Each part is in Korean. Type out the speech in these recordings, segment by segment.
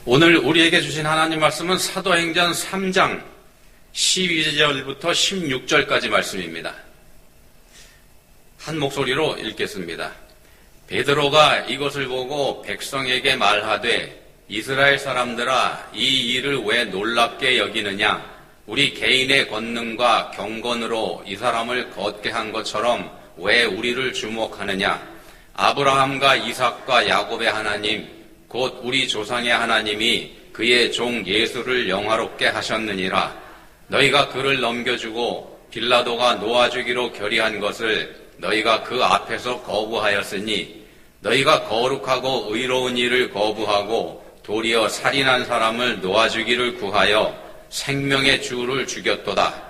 오늘 우리에게 주신 하나님 말씀은 사도행전 3장 12절부터 16절까지 말씀입니다. 한 목소리로 읽겠습니다. 베드로가 이것을 보고 백성에게 말하되 이스라엘 사람들아 이 일을 왜 놀랍게 여기느냐? 우리 개인의 권능과 경건으로 이 사람을 걷게 한 것처럼 왜 우리를 주목하느냐? 아브라함과 이삭과 야곱의 하나님 곧 우리 조상의 하나님이 그의 종 예수를 영화롭게 하셨느니라. 너희가 그를 넘겨주고 빌라도가 놓아주기로 결의한 것을 너희가 그 앞에서 거부하였으니 너희가 거룩하고 의로운 일을 거부하고 도리어 살인한 사람을 놓아주기를 구하여 생명의 주를 죽였도다.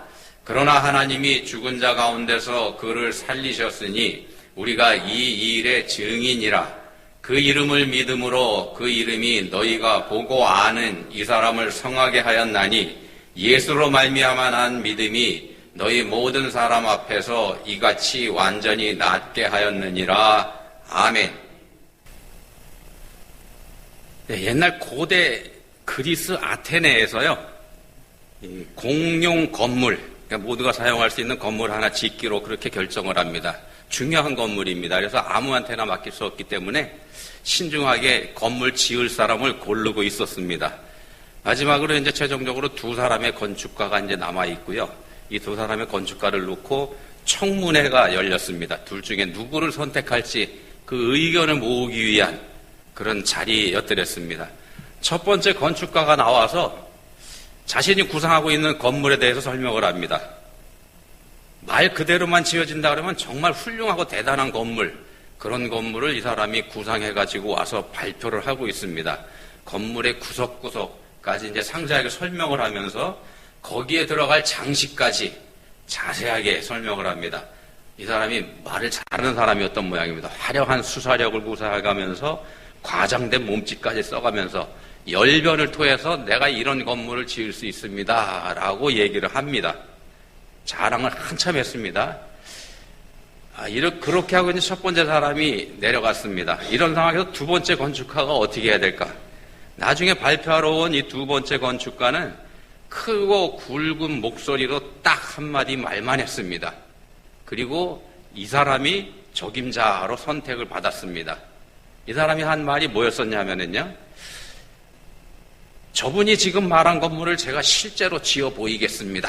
그러나 하나님이 죽은 자 가운데서 그를 살리셨으니 우리가 이 일의 증인이라. 그 이름을 믿음으로 그 이름이 너희가 보고 아는 이 사람을 성하게 하였나니 예수로 말미암아 난 믿음이 너희 모든 사람 앞에서 이같이 완전히 낫게 하였느니라. 아멘. 네, 옛날 고대 그리스 아테네에서요, 공용 건물, 그러니까 모두가 사용할 수 있는 건물 하나 짓기로 그렇게 결정을 합니다. 중요한 건물입니다. 그래서 아무한테나 맡길 수 없기 때문에 신중하게 건물 지을 사람을 고르고 있었습니다. 마지막으로 이제 최종적으로 두 사람의 건축가가 이제 남아 있고요. 이 두 사람의 건축가를 놓고 청문회가 열렸습니다. 둘 중에 누구를 선택할지 그 의견을 모으기 위한 그런 자리였더랬습니다. 첫 번째 건축가가 나와서 자신이 구상하고 있는 건물에 대해서 설명을 합니다. 말 그대로만 지어진다 그러면 정말 훌륭하고 대단한 건물, 그런 건물을 이 사람이 구상해가지고 와서 발표를 하고 있습니다. 건물의 구석구석까지 이제 상세하게 설명을 하면서 거기에 들어갈 장식까지 자세하게 설명을 합니다. 이 사람이 말을 잘하는 사람이었던 모양입니다. 화려한 수사력을 구사해가면서 과장된 몸짓까지 써가면서 열변을 토해서 내가 이런 건물을 지을 수 있습니다 라고 얘기를 합니다. 자랑을 한참 했습니다. 그렇게 하고 이제 첫 번째 사람이 내려갔습니다. 이런 상황에서 두 번째 건축가가 어떻게 해야 될까? 나중에 발표하러 온 이 두 번째 건축가는 크고 굵은 목소리로 딱 한마디 말만 했습니다. 그리고 이 사람이 적임자로 선택을 받았습니다. 이 사람이 한 말이 뭐였었냐면요. 저분이 지금 말한 건물을 제가 실제로 지어 보이겠습니다.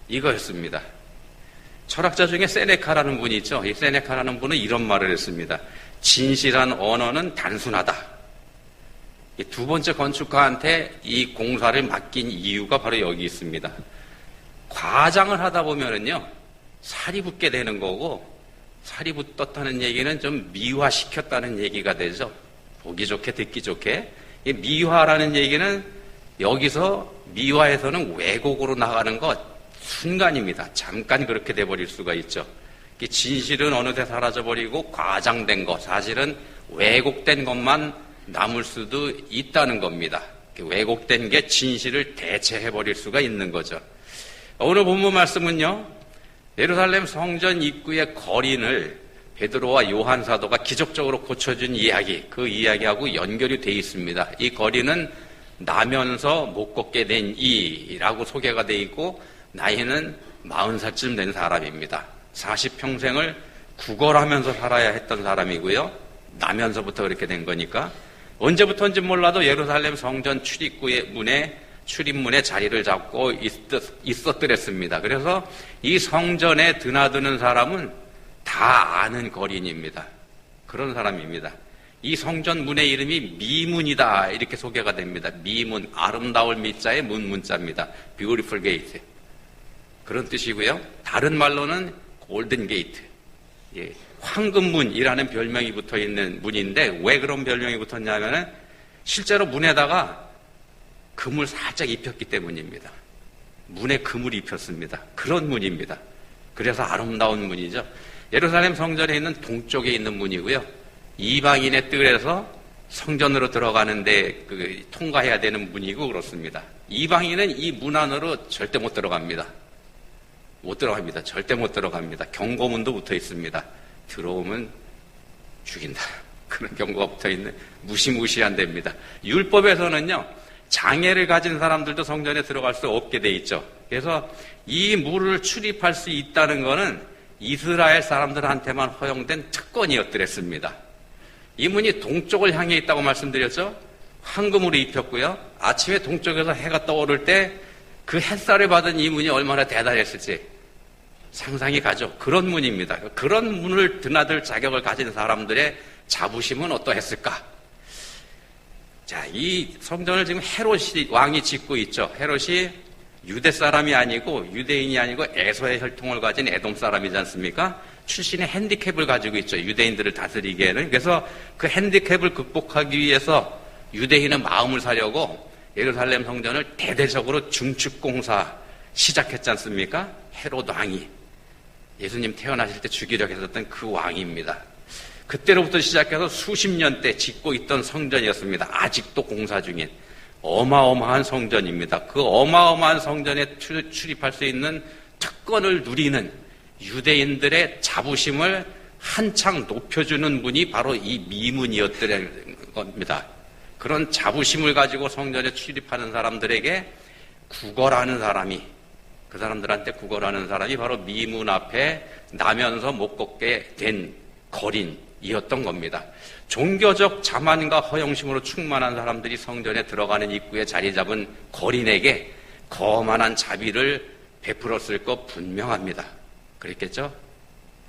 이거였습니다. 철학자 중에 세네카라는 분이 있죠. 이 세네카라는 분은 이런 말을 했습니다. 진실한 언어는 단순하다. 이 두 번째 건축가한테 이 공사를 맡긴 이유가 바로 여기 있습니다. 과장을 하다 보면은요, 살이 붙게 되는 거고, 살이 붙었다는 얘기는 좀 미화시켰다는 얘기가 되죠. 보기 좋게 듣기 좋게. 이 미화라는 얘기는 여기서 미화에서는 왜곡으로 나가는 것 순간입니다. 잠깐 그렇게 돼버릴 수가 있죠. 진실은 어느새 사라져버리고 과장된 것, 사실은 왜곡된 것만 남을 수도 있다는 겁니다. 왜곡된 게 진실을 대체해버릴 수가 있는 거죠. 오늘 본문 말씀은요, 예루살렘 성전 입구의 거린을 베드로와 요한 사도가 기적적으로 고쳐준 이야기, 그 이야기하고 연결이 돼 있습니다. 이 거린은 나면서 못 걷게 된 이라고 소개가 돼 있고 나이는 40살쯤 된 사람입니다. 40평생을 구걸하면서 살아야 했던 사람이고요. 나면서부터 그렇게 된 거니까 언제부터인지 몰라도 예루살렘 성전 출입문에 자리를 잡고 있었더랬습니다. 그래서 이 성전에 드나드는 사람은 다 아는 거린입니다. 그런 사람입니다. 이 성전 문의 이름이 미문이다 이렇게 소개가 됩니다. 미문, 아름다울 미자의 문자입니다. Beautiful Gate. 그런 뜻이고요. 다른 말로는 골든 게이트, 황금문이라는 별명이 붙어 있는 문인데 왜 그런 별명이 붙었냐면은 실제로 문에다가 금을 살짝 입혔기 때문입니다. 문에 금을 입혔습니다. 그런 문입니다. 그래서 아름다운 문이죠. 예루살렘 성전에 있는 동쪽에 있는 문이고요. 이방인의 뜰에서 성전으로 들어가는데 통과해야 되는 문이고 그렇습니다. 이방인은 이 문 안으로 절대 못 들어갑니다. 절대 못 들어갑니다. 경고문도 붙어 있습니다. 들어오면 죽인다. 그런 경고가 붙어있네. 무시무시한 데입니다. 율법에서는요, 장애를 가진 사람들도 성전에 들어갈 수 없게 돼 있죠. 그래서 이 물을 출입할 수 있다는 것은 이스라엘 사람들한테만 허용된 특권이었더랬습니다. 이 문이 동쪽을 향해 있다고 말씀드렸죠. 황금으로 입혔고요. 아침에 동쪽에서 해가 떠오를 때 그 햇살을 받은 이 문이 얼마나 대단했을지 상상이 가죠. 그런 문입니다. 그런 문을 드나들 자격을 가진 사람들의 자부심은 어떠했을까? 자, 이 성전을 지금 헤롯이 왕이 짓고 있죠. 헤롯이 유대 사람이 아니고 유대인이 아니고 에서의 혈통을 가진 에돔 사람이지 않습니까? 출신의 핸디캡을 가지고 있죠. 유대인들을 다스리기에는. 그래서 그 핸디캡을 극복하기 위해서 유대인의 마음을 사려고 예루살렘 성전을 대대적으로 중축 공사 시작했지 않습니까? 헤롯 왕이. 예수님 태어나실 때 죽이려고 했었던 그 왕입니다. 그때로부터 시작해서 수십 년대 짓고 있던 성전이었습니다. 아직도 공사 중인 어마어마한 성전입니다. 그 어마어마한 성전에 출입할 수 있는 특권을 누리는 유대인들의 자부심을 한창 높여주는 분이 바로 이 미문이었던 겁니다. 그런 자부심을 가지고 성전에 출입하는 사람들에게 구걸하는 사람이, 그 사람들한테 구걸하는 사람이 바로 미문 앞에 나면서 못 걷게 된 거린이었던 겁니다. 종교적 자만과 허영심으로 충만한 사람들이 성전에 들어가는 입구에 자리 잡은 거린에게 거만한 자비를 베풀었을 것 분명합니다. 그랬겠죠?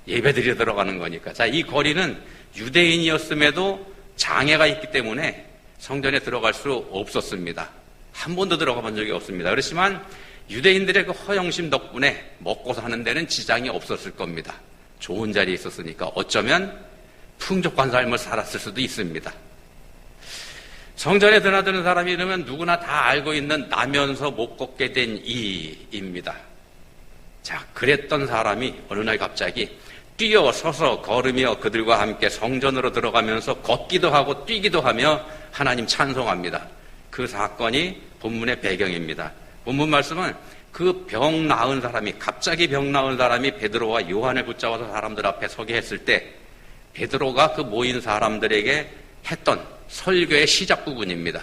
예배드리러 들어가는 거니까. 자, 이 거린은 유대인이었음에도 장애가 있기 때문에 성전에 들어갈 수 없었습니다. 한 번도 들어가 본 적이 없습니다. 그렇지만 유대인들의 그 허영심 덕분에 먹고 사는 데는 지장이 없었을 겁니다. 좋은 자리에 있었으니까 어쩌면 풍족한 삶을 살았을 수도 있습니다. 성전에 드나드는 사람이 이러면 누구나 다 알고 있는 나면서 못 걷게 된 이입니다. 자, 그랬던 사람이 어느 날 갑자기 뛰어 서서 걸으며 그들과 함께 성전으로 들어가면서 걷기도 하고 뛰기도 하며 하나님 찬송합니다. 그 사건이 본문의 배경입니다. 본문 말씀은 그 병 나은 사람이, 갑자기 병 나은 사람이 베드로와 요한을 붙잡아서 사람들 앞에 서게 했을 때 베드로가 그 모인 사람들에게 했던 설교의 시작 부분입니다.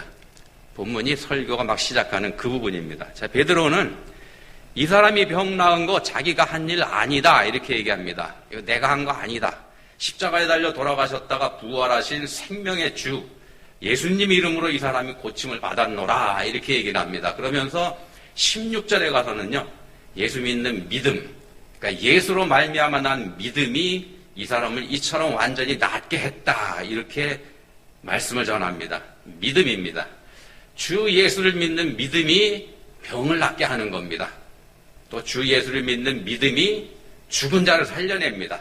본문이 설교가 막 시작하는 그 부분입니다. 자, 베드로는 이 사람이 병 나은 거 자기가 한 일 아니다 이렇게 얘기합니다. 이거 내가 한 거 아니다. 십자가에 달려 돌아가셨다가 부활하신 생명의 주 예수님 이름으로 이 사람이 고침을 받았노라 이렇게 얘기를 합니다. 그러면서 16절에 가서는요, 예수 믿는 믿음, 그러니까 예수로 말미암아 난 믿음이 이 사람을 이처럼 완전히 낫게 했다 이렇게 말씀을 전합니다. 믿음입니다. 주 예수를 믿는 믿음이 병을 낫게 하는 겁니다. 또 주 예수를 믿는 믿음이 죽은 자를 살려냅니다.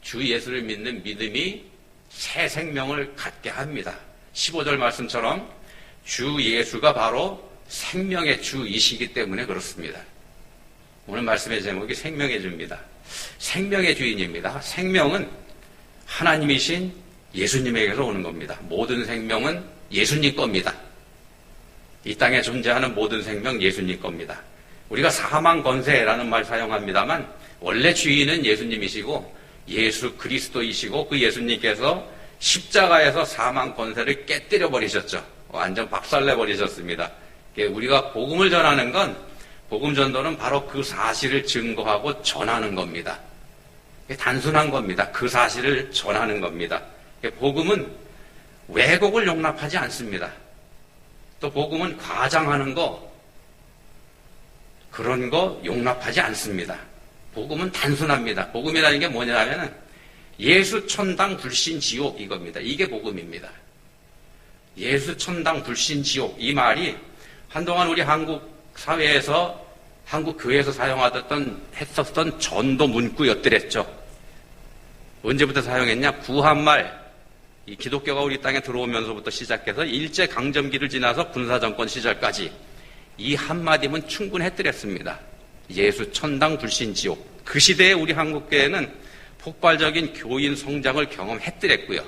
주 예수를 믿는 믿음이 새 생명을 갖게 합니다. 15절 말씀처럼 주 예수가 바로 생명의 주이시기 때문에 그렇습니다. 오늘 말씀의 제목이 생명의 주입니다. 생명의 주인입니다. 생명은 하나님이신 예수님에게서 오는 겁니다. 모든 생명은 예수님 겁니다. 이 땅에 존재하는 모든 생명 예수님 겁니다. 우리가 사망 권세라는 말 사용합니다만 원래 주인은 예수님이시고 예수 그리스도이시고 그 예수님께서 십자가에서 사망 권세를 깨뜨려 버리셨죠. 완전 박살내 버리셨습니다. 우리가 복음을 전하는 건, 복음 전도는 바로 그 사실을 증거하고 전하는 겁니다. 단순한 겁니다. 그 사실을 전하는 겁니다. 복음은 왜곡을 용납하지 않습니다. 또 복음은 과장하는 거, 그런 거 용납하지 않습니다. 복음은 단순합니다. 복음이라는 게 뭐냐면 예수 천당 불신 지옥 이겁니다. 이게 복음입니다. 예수 천당 불신 지옥 이 말이 한동안 우리 한국 사회에서, 한국 교회에서 했었던 전도 문구였더랬죠. 언제부터 사용했냐? 구한말, 이 기독교가 우리 땅에 들어오면서부터 시작해서 일제강점기를 지나서 군사정권 시절까지 이 한마디면 충분했더랬습니다. 예수 천당 불신 지옥. 그 시대에 우리 한국교회는 폭발적인 교인 성장을 경험했더랬고요.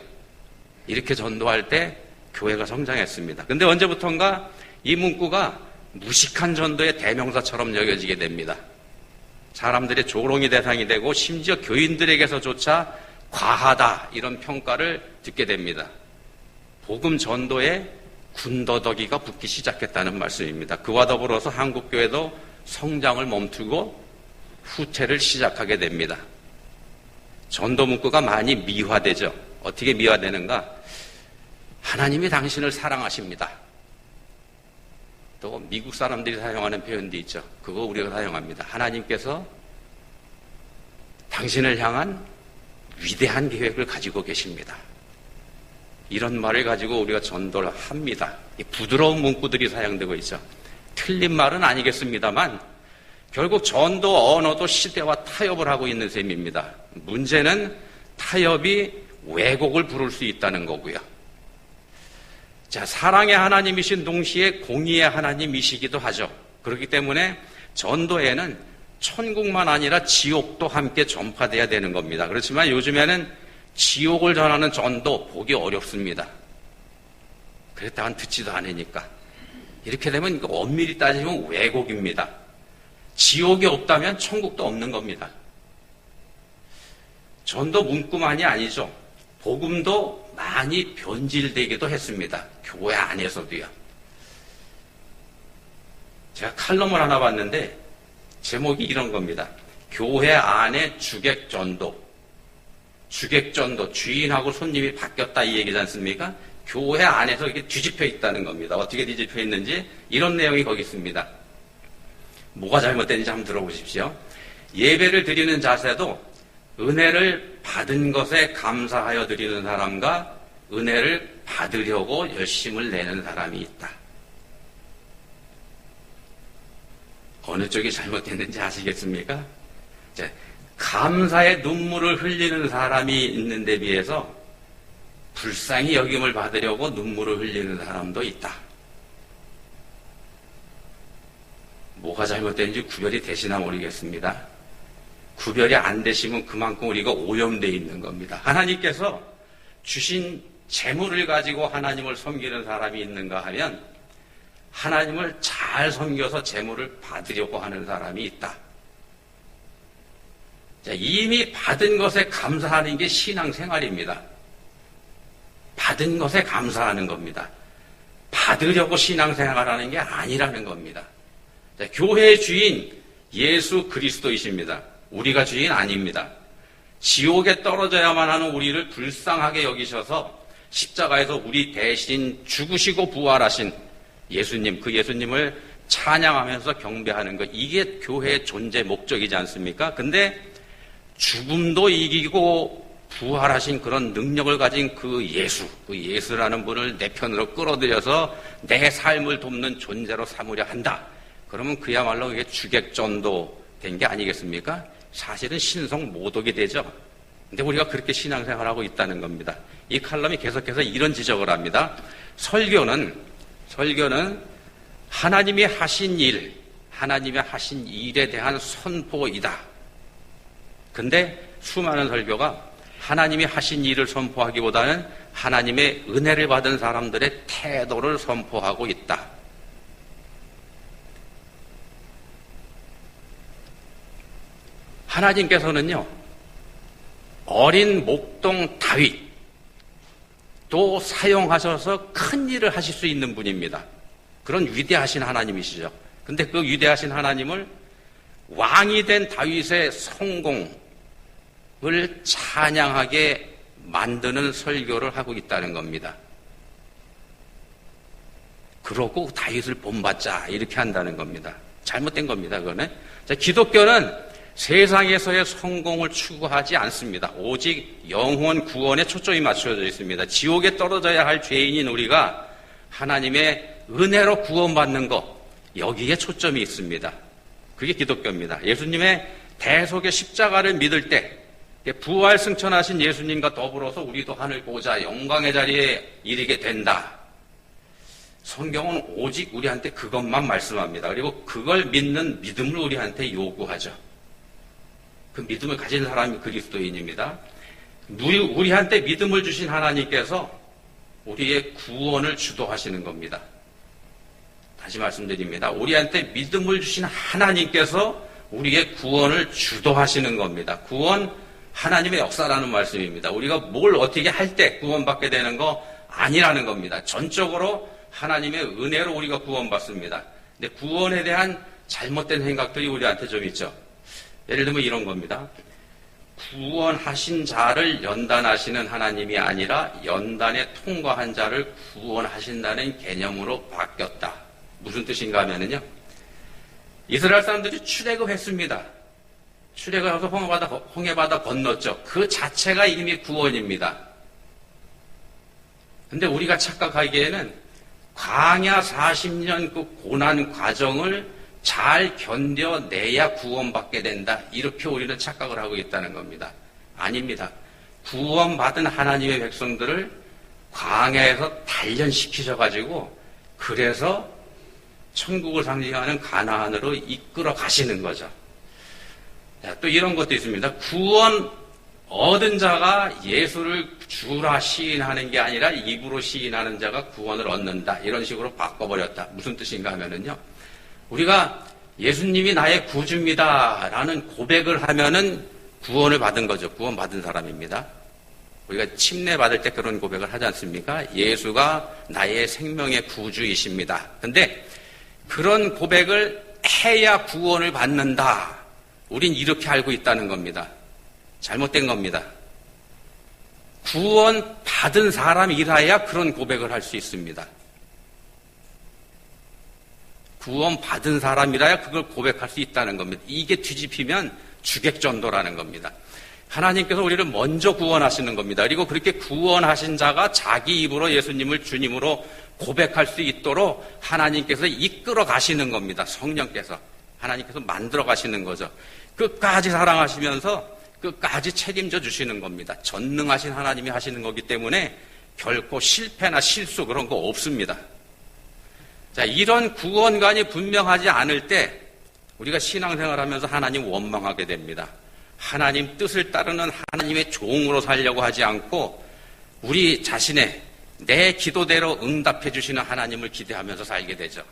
이렇게 전도할 때 교회가 성장했습니다. 근데 언제부턴가 이 문구가 무식한 전도의 대명사처럼 여겨지게 됩니다. 사람들의 조롱이 대상이 되고 심지어 교인들에게서조차 과하다 이런 평가를 듣게 됩니다. 복음 전도에 군더더기가 붙기 시작했다는 말씀입니다. 그와 더불어서 한국교회도 성장을 멈추고 후퇴를 시작하게 됩니다. 전도 문구가 많이 미화되죠. 어떻게 미화되는가? 하나님이 당신을 사랑하십니다. 또 미국 사람들이 사용하는 표현도 있죠. 그거 우리가 사용합니다. 하나님께서 당신을 향한 위대한 계획을 가지고 계십니다. 이런 말을 가지고 우리가 전도를 합니다. 부드러운 문구들이 사용되고 있죠. 틀린 말은 아니겠습니다만 결국 전도 언어도 시대와 타협을 하고 있는 셈입니다. 문제는 타협이 왜곡을 부를 수 있다는 거고요. 자, 사랑의 하나님이신 동시에 공의의 하나님이시기도 하죠. 그렇기 때문에 전도에는 천국만 아니라 지옥도 함께 전파돼야 되는 겁니다. 그렇지만 요즘에는 지옥을 전하는 전도 보기 어렵습니다. 그랬다간 듣지도 않으니까. 이렇게 되면 엄밀히 따지면 왜곡입니다. 지옥이 없다면 천국도 없는 겁니다. 전도 문구만이 아니죠. 복음도 많이 변질되기도 했습니다. 교회 안에서도요. 제가 칼럼을 하나 봤는데 제목이 이런 겁니다. 교회 안에 주객전도. 주객전도, 주인하고 손님이 바뀌었다 이 얘기지 않습니까? 교회 안에서 이게 뒤집혀 있다는 겁니다. 어떻게 뒤집혀 있는지 이런 내용이 거기 있습니다. 뭐가 잘못됐는지 한번 들어보십시오. 예배를 드리는 자세도 은혜를 받은 것에 감사하여 드리는 사람과 은혜를 받으려고 열심을 내는 사람이 있다. 어느 쪽이 잘못됐는지 아시겠습니까? 감사의 눈물을 흘리는 사람이 있는데 비해서 불쌍히 여김을 받으려고 눈물을 흘리는 사람도 있다. 뭐가 잘못됐는지 구별이 되시나 모르겠습니다. 구별이 안 되시면 그만큼 우리가 오염되어 있는 겁니다. 하나님께서 주신 재물을 가지고 하나님을 섬기는 사람이 있는가 하면 하나님을 잘 섬겨서 재물을 받으려고 하는 사람이 있다. 자, 이미 받은 것에 감사하는 게 신앙생활입니다. 받은 것에 감사하는 겁니다. 받으려고 신앙생활하는 게 아니라는 겁니다. 자, 교회의 주인 예수 그리스도이십니다. 우리가 주인 아닙니다. 지옥에 떨어져야만 하는 우리를 불쌍하게 여기셔서 십자가에서 우리 대신 죽으시고 부활하신 예수님, 그 예수님을 찬양하면서 경배하는 것, 이게 교회의 존재 목적이지 않습니까? 근데 죽음도 이기고 부활하신 그런 능력을 가진 그 예수라는 분을 내 편으로 끌어들여서 내 삶을 돕는 존재로 삼으려 한다. 그러면 그야말로 그게 주객전도 된 게 아니겠습니까? 사실은 신성 모독이 되죠. 근데 우리가 그렇게 신앙생활하고 있다는 겁니다. 이 칼럼이 계속해서 이런 지적을 합니다. 설교는 하나님이 하신 일에 대한 선포이다. 근데 수많은 설교가 하나님이 하신 일을 선포하기보다는 하나님의 은혜를 받은 사람들의 태도를 선포하고 있다. 하나님께서는요, 어린 목동 다윗도 사용하셔서 큰 일을 하실 수 있는 분입니다. 그런 위대하신 하나님이시죠. 근데 그 위대하신 하나님을 왕이 된 다윗의 성공을 찬양하게 만드는 설교를 하고 있다는 겁니다. 그러고 다윗을 본받자 이렇게 한다는 겁니다. 잘못된 겁니다. 그거는. 자, 기독교는 세상에서의 성공을 추구하지 않습니다. 오직 영혼 구원에 초점이 맞춰져 있습니다. 지옥에 떨어져야 할 죄인인 우리가 하나님의 은혜로 구원받는 것, 여기에 초점이 있습니다. 그게 기독교입니다. 예수님의 대속의 십자가를 믿을 때 부활 승천하신 예수님과 더불어서 우리도 하늘 보좌 영광의 자리에 이르게 된다. 성경은 오직 우리한테 그것만 말씀합니다. 그리고 그걸 믿는 믿음을 우리한테 요구하죠. 그 믿음을 가진 사람이 그리스도인입니다. 우리한테 믿음을 주신 하나님께서 우리의 구원을 주도하시는 겁니다. 다시 말씀드립니다. 우리한테 믿음을 주신 하나님께서 우리의 구원을 주도하시는 겁니다. 구원 하나님의 역사라는 말씀입니다. 우리가 뭘 어떻게 할 때 구원받게 되는 거 아니라는 겁니다. 전적으로 하나님의 은혜로 우리가 구원받습니다. 근데 구원에 대한 잘못된 생각들이 우리한테 좀 있죠. 예를 들면 이런 겁니다. 구원하신 자를 연단하시는 하나님이 아니라 연단에 통과한 자를 구원하신다는 개념으로 바뀌었다. 무슨 뜻인가 하면은요, 이스라엘 사람들이 출애굽했습니다. 출애굽해서 홍해바다 건넜죠. 그 자체가 이미 구원입니다. 근데 우리가 착각하기에는 광야 40년 그 고난 과정을 잘 견뎌내야 구원받게 된다. 이렇게 우리는 착각을 하고 있다는 겁니다. 아닙니다. 구원받은 하나님의 백성들을 광야에서 단련시키셔가지고 그래서 천국을 상징하는 가나안으로 이끌어 가시는 거죠. 또 이런 것도 있습니다. 구원 얻은 자가 예수를 주라 시인하는 게 아니라 입으로 시인하는 자가 구원을 얻는다. 이런 식으로 바꿔버렸다. 무슨 뜻인가 하면은요, 우리가 예수님이 나의 구주입니다 라는 고백을 하면은 구원을 받은 거죠. 구원받은 사람입니다. 우리가 침례 받을 때 그런 고백을 하지 않습니까? 예수가 나의 생명의 구주이십니다. 근데 그런 고백을 해야 구원을 받는다. 우린 이렇게 알고 있다는 겁니다. 잘못된 겁니다. 구원 받은 사람이라야 그런 고백을 할 수 있습니다. 구원 받은 사람이라야 그걸 고백할 수 있다는 겁니다. 이게 뒤집히면 주객전도라는 겁니다. 하나님께서 우리를 먼저 구원하시는 겁니다. 그리고 그렇게 구원하신 자가 자기 입으로 예수님을 주님으로 고백할 수 있도록 하나님께서 이끌어 가시는 겁니다. 성령께서. 하나님께서 만들어 가시는 거죠. 끝까지 사랑하시면서 끝까지 책임져 주시는 겁니다. 전능하신 하나님이 하시는 거기 때문에 결코 실패나 실수 그런 거 없습니다. 자, 이런 구원관이 분명하지 않을 때 우리가 신앙생활하면서 하나님 원망하게 됩니다. 하나님 뜻을 따르는 하나님의 종으로 살려고 하지 않고 우리 자신의 내 기도대로 응답해 주시는 하나님을 기대하면서 살게 되죠.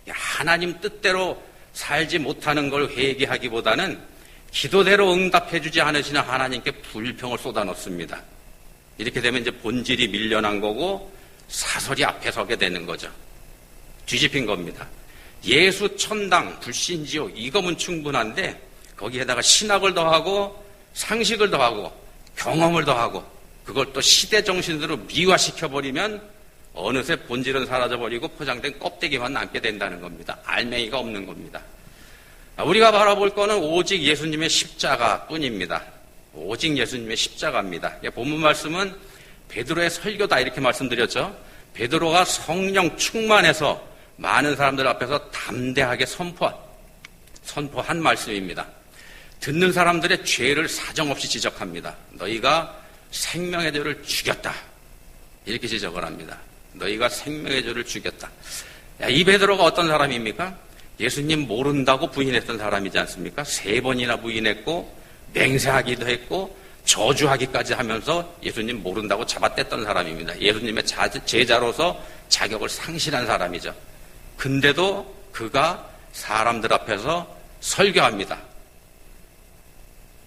하나님 뜻대로 살지 못하는 걸 회개하기보다는 기도대로 응답해 주지 않으시는 하나님께 불평을 쏟아놓습니다. 이렇게 되면 이제 본질이 밀려난 거고 사설이 앞에 서게 되는 거죠. 뒤집힌 겁니다. 예수 천당, 불신지옥 이거면 충분한데 거기에다가 신학을 더하고 상식을 더하고 경험을 더하고 그걸 또 시대 정신으로 미화시켜버리면 어느새 본질은 사라져버리고 포장된 껍데기만 남게 된다는 겁니다. 알맹이가 없는 겁니다. 우리가 바라볼 거는 오직 예수님의 십자가뿐입니다. 오직 예수님의 십자가입니다. 본문 말씀은 베드로의 설교다 이렇게 말씀드렸죠. 베드로가 성령 충만해서 많은 사람들 앞에서 담대하게 선포한 말씀입니다. 듣는 사람들의 죄를 사정없이 지적합니다. 너희가 생명의 죄를 죽였다. 이렇게 지적을 합니다. 너희가 생명의 죄를 죽였다. 이 베드로가 어떤 사람입니까? 예수님 모른다고 부인했던 사람이지 않습니까? 3번이나 부인했고 맹세하기도 했고 저주하기까지 하면서 예수님 모른다고 잡아댔던 사람입니다. 예수님의 제자로서 자격을 상실한 사람이죠. 근데도 그가 사람들 앞에서 설교합니다.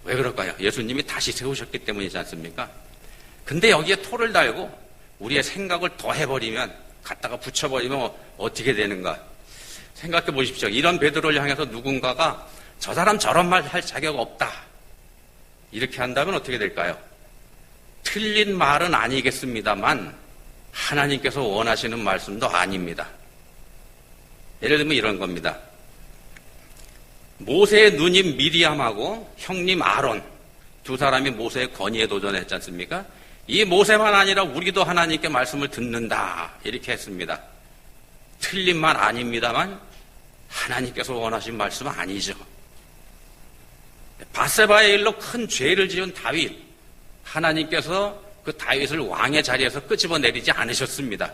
왜 그럴까요? 예수님이 다시 세우셨기 때문이지 않습니까? 근데 여기에 토를 달고 우리의 생각을 더해버리면, 갖다가 붙여버리면 어떻게 되는가? 생각해 보십시오. 이런 베드로를 향해서 누군가가 저 사람 저런 말 할 자격 없다. 이렇게 한다면 어떻게 될까요? 틀린 말은 아니겠습니다만 하나님께서 원하시는 말씀도 아닙니다. 예를 들면 이런 겁니다. 모세의 누님 미리암하고 형님 아론 두 사람이 모세의 건의에 도전했지 않습니까? 이 모세만 아니라 우리도 하나님께 말씀을 듣는다 이렇게 했습니다. 틀린 말 아닙니다만 하나님께서 원하신 말씀은 아니죠. 밧세바의 일로 큰 죄를 지은 다윗, 하나님께서 그 다윗을 왕의 자리에서 끄집어내리지 않으셨습니다.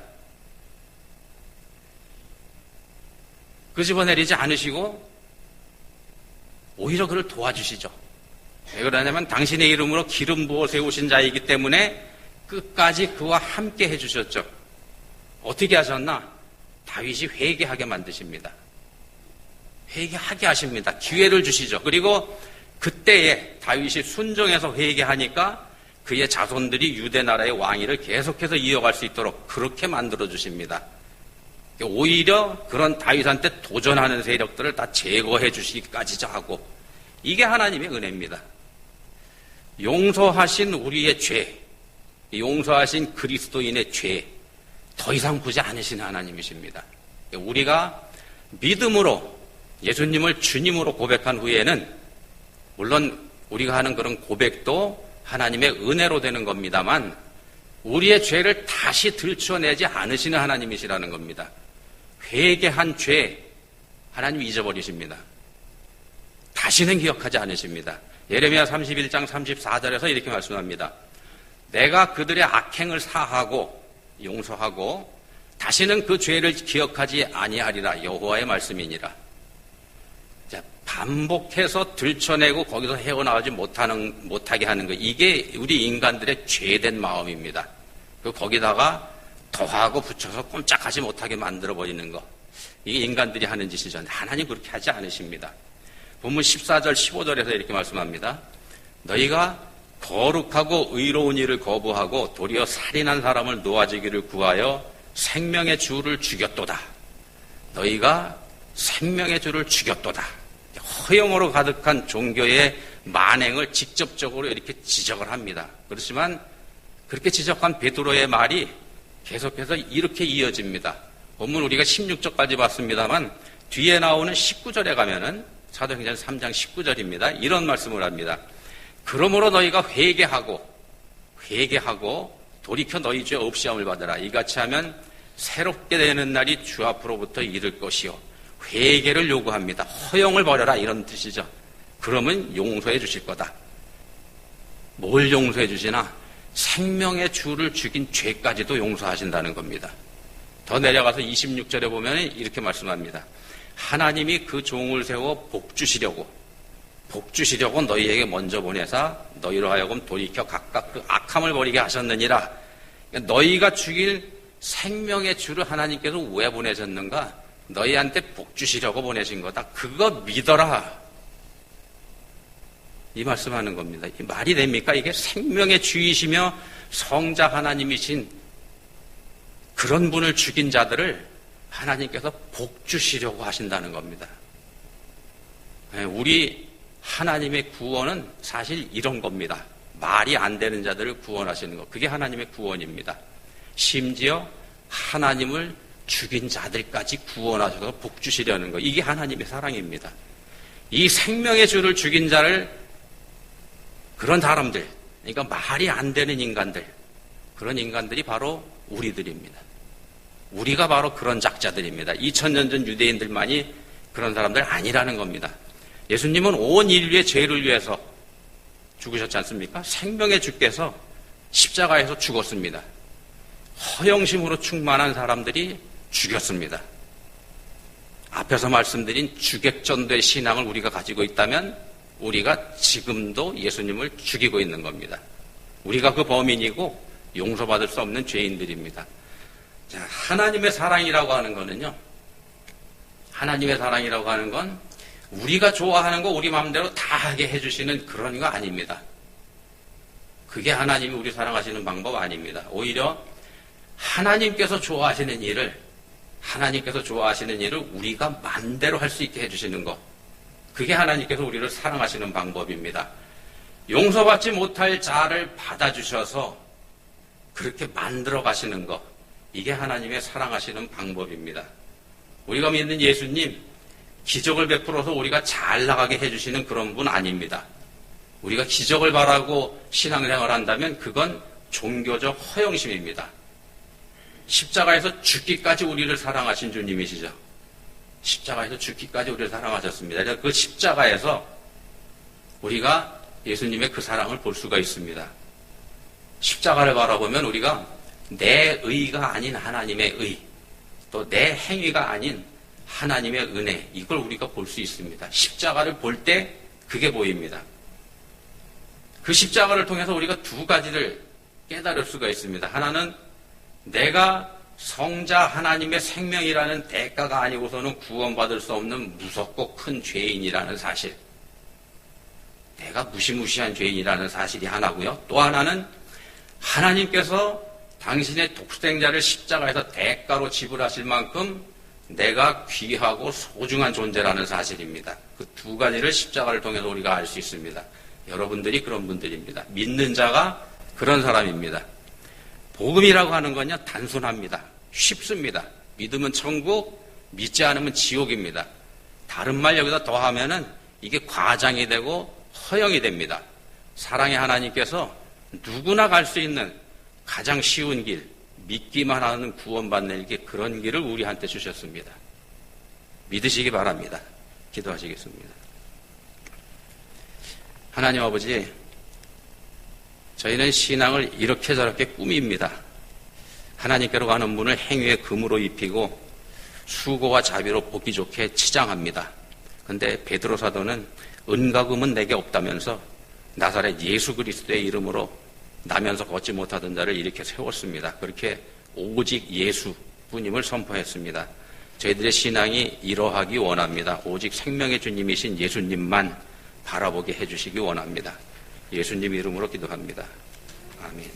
끄집어내리지 않으시고 오히려 그를 도와주시죠. 왜 그러냐면 당신의 이름으로 기름 부어 세우신 자이기 때문에 끝까지 그와 함께 해주셨죠. 어떻게 하셨나? 다윗이 회개하게 만드십니다. 회개하게 하십니다. 기회를 주시죠. 그리고 그때에 다윗이 순종해서 회개하니까 그의 자손들이 유대 나라의 왕위를 계속해서 이어갈 수 있도록 그렇게 만들어 주십니다. 오히려 그런 다윗한테 도전하는 세력들을 다 제거해 주시기까지 하고, 이게 하나님의 은혜입니다. 용서하신 우리의 죄, 용서하신 그리스도인의 죄, 더 이상 보지 않으시는 하나님이십니다. 우리가 믿음으로 예수님을 주님으로 고백한 후에는 물론 우리가 하는 그런 고백도 하나님의 은혜로 되는 겁니다만, 우리의 죄를 다시 들춰내지 않으시는 하나님이시라는 겁니다. 회개한 죄 하나님 잊어버리십니다. 다시는 기억하지 않으십니다. 예레미야 31장 34절에서 이렇게 말씀합니다. 내가 그들의 악행을 사하고 용서하고 다시는 그 죄를 기억하지 아니하리라. 여호와의 말씀이니라. 자, 반복해서 들춰내고 거기서 헤어나오지 못하게 하는 거, 이게 우리 인간들의 죄된 마음입니다. 거기다가 더하고 붙여서 꼼짝하지 못하게 만들어버리는 거, 이게 인간들이 하는 짓이죠. 하나님 그렇게 하지 않으십니다. 본문 14절 15절에서 이렇게 말씀합니다. 너희가 거룩하고 의로운 일을 거부하고 도리어 살인한 사람을 놓아지기를 구하여 생명의 주를 죽였도다. 너희가 생명의 주를 죽였도다. 허영으로 가득한 종교의 만행을 직접적으로 이렇게 지적을 합니다. 그렇지만 그렇게 지적한 베드로의 말이 계속해서 이렇게 이어집니다. 본문 우리가 16절까지 봤습니다만 뒤에 나오는 19절에 가면은 사도행전 3장 19절입니다. 이런 말씀을 합니다. 그러므로 너희가 회개하고 돌이켜 너희 죄 없이함을 받으라. 이같이 하면 새롭게 되는 날이 주 앞으로부터 이를 것이요 회개를 요구합니다. 허영을 버려라, 이런 뜻이죠. 그러면 용서해 주실 거다. 뭘 용서해 주시나? 생명의 주를 죽인 죄까지도 용서하신다는 겁니다. 더 내려가서 26절에 보면 이렇게 말씀합니다. 하나님이 그 종을 세워 복 주시려고 너희에게 먼저 보내사 너희로 하여금 돌이켜 각각 그 악함을 버리게 하셨느니라. 그러니까 너희가 죽일 생명의 주를 하나님께서 왜 보내셨는가? 너희한테 복 주시려고 보내신 거다. 그거 믿어라. 이 말씀하는 겁니다. 이 말이 됩니까? 이게 생명의 주이시며 성자 하나님이신 그런 분을 죽인 자들을 하나님께서 복 주시려고 하신다는 겁니다. 우리 하나님의 구원은 사실 이런 겁니다. 말이 안 되는 자들을 구원하시는 것. 그게 하나님의 구원입니다. 심지어 하나님을 죽인 자들까지 구원하셔서 복 주시려는 것. 이게 하나님의 사랑입니다. 이 생명의 주를 죽인 자를, 그런 사람들, 그러니까 말이 안 되는 인간들, 그런 인간들이 바로 우리들입니다. 우리가 바로 그런 작자들입니다. 2000년 전 유대인들만이 그런 사람들 아니라는 겁니다. 예수님은 온 인류의 죄를 위해서 죽으셨지 않습니까? 생명의 주께서 십자가에서 죽었습니다. 허영심으로 충만한 사람들이 죽였습니다. 앞에서 말씀드린 주객전도의 신앙을 우리가 가지고 있다면 우리가 지금도 예수님을 죽이고 있는 겁니다. 우리가 그 범인이고 용서받을 수 없는 죄인들입니다. 자, 하나님의 사랑이라고 하는 거는요, 하나님의 사랑이라고 하는 건 우리가 좋아하는 거 우리 마음대로 다 하게 해주시는 그런 거 아닙니다. 그게 하나님이 우리 사랑하시는 방법 아닙니다. 오히려 하나님께서 좋아하시는 일을 우리가 마음대로 할 수 있게 해주시는 거, 그게 하나님께서 우리를 사랑하시는 방법입니다. 용서받지 못할 자를 받아주셔서 그렇게 만들어 가시는 거, 이게 하나님의 사랑하시는 방법입니다. 우리가 믿는 예수님, 기적을 베풀어서 우리가 잘 나가게 해주시는 그런 분 아닙니다. 우리가 기적을 바라고 신앙생활을 한다면 그건 종교적 허영심입니다. 십자가에서 죽기까지 우리를 사랑하신 주님이시죠. 십자가에서 죽기까지 우리를 사랑하셨습니다. 그 십자가에서 우리가 예수님의 그 사랑을 볼 수가 있습니다. 십자가를 바라보면 우리가 내 의가 아닌 하나님의 의, 또 내 행위가 아닌 하나님의 은혜, 이걸 우리가 볼 수 있습니다. 십자가를 볼 때 그게 보입니다. 그 십자가를 통해서 우리가 두 가지를 깨달을 수가 있습니다. 하나는 내가 성자 하나님의 생명이라는 대가가 아니고서는 구원받을 수 없는 무섭고 큰 죄인이라는 사실. 내가 무시무시한 죄인이라는 사실이 하나고요. 또 하나는 하나님께서 당신의 독생자를 십자가에서 대가로 지불하실 만큼 내가 귀하고 소중한 존재라는 사실입니다. 그 두 가지를 십자가를 통해서 우리가 알 수 있습니다. 여러분들이 그런 분들입니다. 믿는 자가 그런 사람입니다. 복음이라고 하는 건요, 단순합니다. 쉽습니다. 믿으면 천국, 믿지 않으면 지옥입니다. 다른 말 여기다 더하면은 이게 과장이 되고 허영이 됩니다. 사랑의 하나님께서 누구나 갈 수 있는 가장 쉬운 길, 믿기만 하는 구원받는 길, 그런 길을 우리한테 주셨습니다. 믿으시기 바랍니다. 기도하시겠습니다. 하나님 아버지, 저희는 신앙을 이렇게 저렇게 꾸밉니다. 하나님께로 가는 문을 행위의 금으로 입히고 수고와 자비로 보기 좋게 치장합니다. 그런데 베드로 사도는 은과 금은 내게 없다면서 나사렛 예수 그리스도의 이름으로 나면서 걷지 못하던 자를 일으켜 세웠습니다. 그렇게 오직 예수님을 선포했습니다. 저희들의 신앙이 이러하기 원합니다. 오직 생명의 주님이신 예수님만 바라보게 해주시기 원합니다. 예수님 이름으로 기도합니다. 아멘.